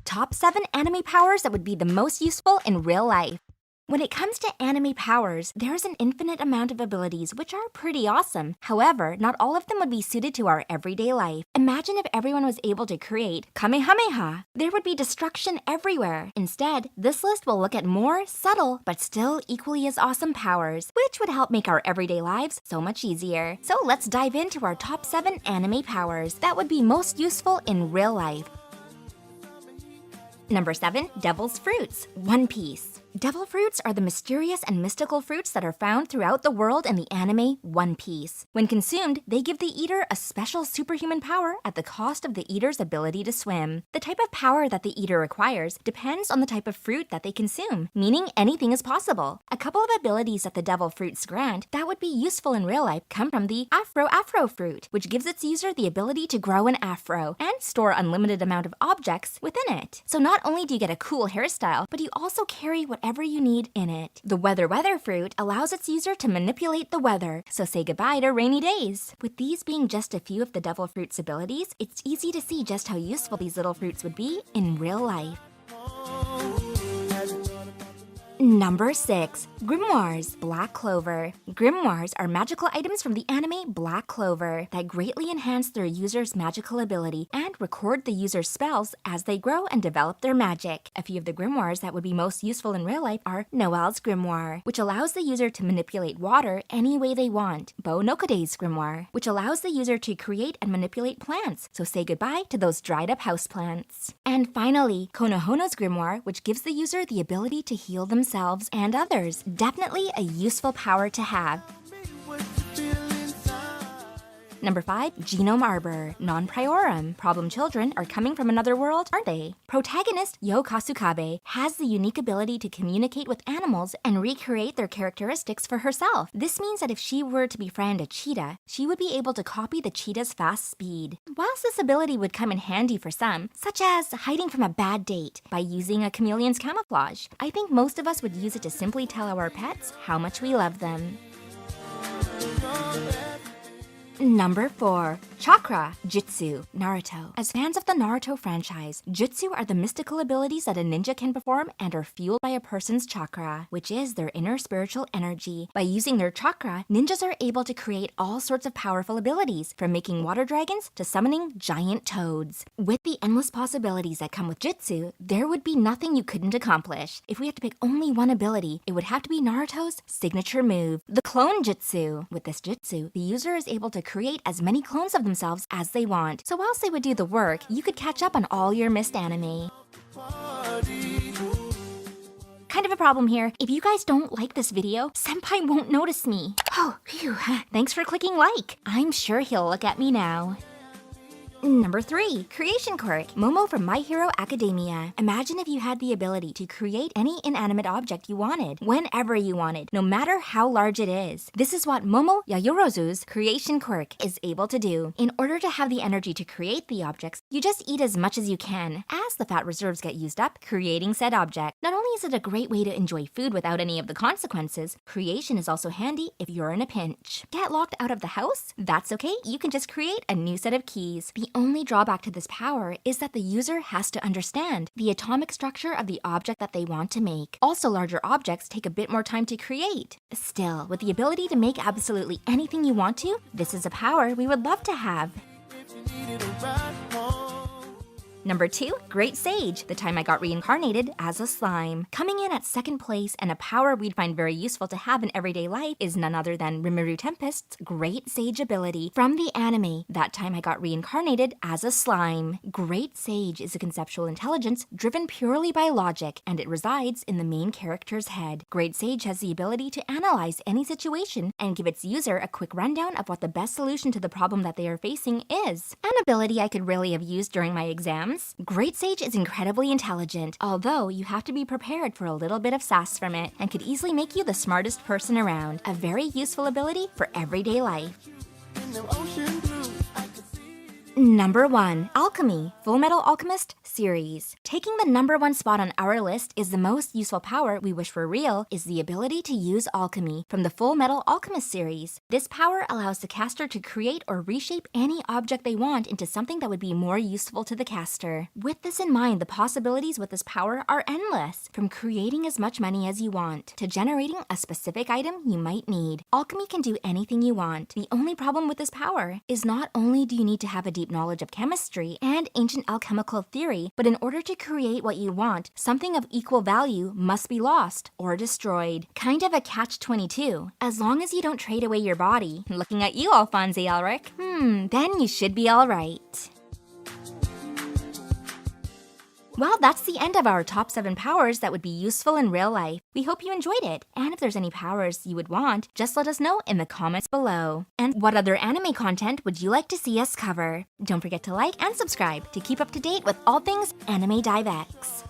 Top 7 anime powers that would be the most useful in real life. When it comes to anime powers, there's an infinite amount of abilities which are pretty awesome. However, not all of them would be suited to our everyday life. Imagine if everyone was able to create Kamehameha. There would be destruction everywhere. Instead, this list will look at more subtle but still equally as awesome powers, which would help make our everyday lives so much easier. So let's dive into our top 7 anime powers that would be most useful in real life. Number 7, Devil's Fruits, One Piece. Devil fruits are the mysterious and mystical fruits that are found throughout the world in the anime One Piece. When consumed, they give the eater a special superhuman power at the cost of the eater's ability to swim. The type of power that the eater requires depends on the type of fruit that they consume, meaning anything is possible. A couple of abilities that the devil fruits grant that would be useful in real life come from the Afro fruit, which gives its user the ability to grow an afro and store unlimited amount of objects within it. So not only do you get a cool hairstyle, but you also carry whatever you need in it. The weather fruit allows its user to manipulate the weather, so say goodbye to rainy days. With these being just a few of the devil fruit's abilities, it's easy to see just how useful these little fruits would be in real life. Number 6, Grimoires, Black Clover. Grimoires are magical items from the anime Black Clover that greatly enhance their user's magical ability and record the user's spells as they grow and develop their magic. A few of the grimoires that would be most useful in real life are Noel's Grimoire, which allows the user to manipulate water any way they want. Bo Nokode's Grimoire, which allows the user to create and manipulate plants, so say goodbye to those dried up houseplants. And finally, Konohana's Grimoire, which gives the user the ability to heal themselves and others. Definitely a useful power to have. Number 5, Genome Arbor, non-Priorum. Problem children are coming from another world, aren't they? Protagonist Yo Kasukabe has the unique ability to communicate with animals and recreate their characteristics for herself. This means that if she were to befriend a cheetah, she would be able to copy the cheetah's fast speed. Whilst this ability would come in handy for some, such as hiding from a bad date by using a chameleon's camouflage, I think most of us would use it to simply tell our pets how much we love them. Number 4, Chakra, Jutsu, Naruto. As fans of the Naruto franchise, Jutsu are the mystical abilities that a ninja can perform and are fueled by a person's chakra, which is their inner spiritual energy. By using their chakra, ninjas are able to create all sorts of powerful abilities, from making water dragons to summoning giant toads. With the endless possibilities that come with Jutsu, there would be nothing you couldn't accomplish. If we had to pick only one ability, it would have to be Naruto's signature move, the clone jutsu. With this jutsu, the user is able to create as many clones of themselves as they want. So whilst they would do the work, you could catch up on all your missed anime. Kind of a problem here. If you guys don't like this video, Senpai won't notice me. Oh, phew. Thanks for clicking like. I'm sure he'll look at me now. Number 3, Creation Quirk, Momo from My Hero Academia. Imagine if you had the ability to create any inanimate object you wanted, whenever you wanted, no matter how large it is. This is what Momo Yayorozu's Creation Quirk is able to do. In order to have the energy to create the objects, you just eat as much as you can. As the fat reserves get used up, creating said object. Not only is it a great way to enjoy food without any of the consequences, creation is also handy if you're in a pinch. Get locked out of the house? That's okay, you can just create a new set of keys. The only drawback to this power is that the user has to understand the atomic structure of the object that they want to make. Also, larger objects take a bit more time to create. Still, with the ability to make absolutely anything you want to, this is a power we would love to have. Number 2, Great Sage, the time I got reincarnated as a slime. Coming in at second place and a power we'd find very useful to have in everyday life is none other than Rimuru Tempest's Great Sage ability from the anime, That Time I Got Reincarnated as a Slime. Great Sage is a conceptual intelligence driven purely by logic, and it resides in the main character's head. Great Sage has the ability to analyze any situation and give its user a quick rundown of what the best solution to the problem that they are facing is. An ability I could really have used during my exams. Great Sage is incredibly intelligent, although you have to be prepared for a little bit of sass from it, and could easily make you the smartest person around. A very useful ability for everyday life. Number 1. Alchemy, FullMetal Alchemist series. Taking the number 1 spot on our list is the most useful power we wish were real is the ability to use alchemy from the FullMetal Alchemist series. This power allows the caster to create or reshape any object they want into something that would be more useful to the caster. With this in mind, the possibilities with this power are endless, from creating as much money as you want to generating a specific item you might need. Alchemy can do anything you want. The only problem with this power is not only do you need to have a deep knowledge of chemistry and ancient alchemical theory, but in order to create what you want, something of equal value must be lost or destroyed. Kind of a catch-22. As long as you don't trade away your body, looking at you, Alphonse Elric, then you should be alright. Well, that's the end of our top 7 powers that would be useful in real life. We hope you enjoyed it, and if there's any powers you would want, just let us know in the comments below. And what other anime content would you like to see us cover? Don't forget to like and subscribe to keep up to date with all things Anime Dive X.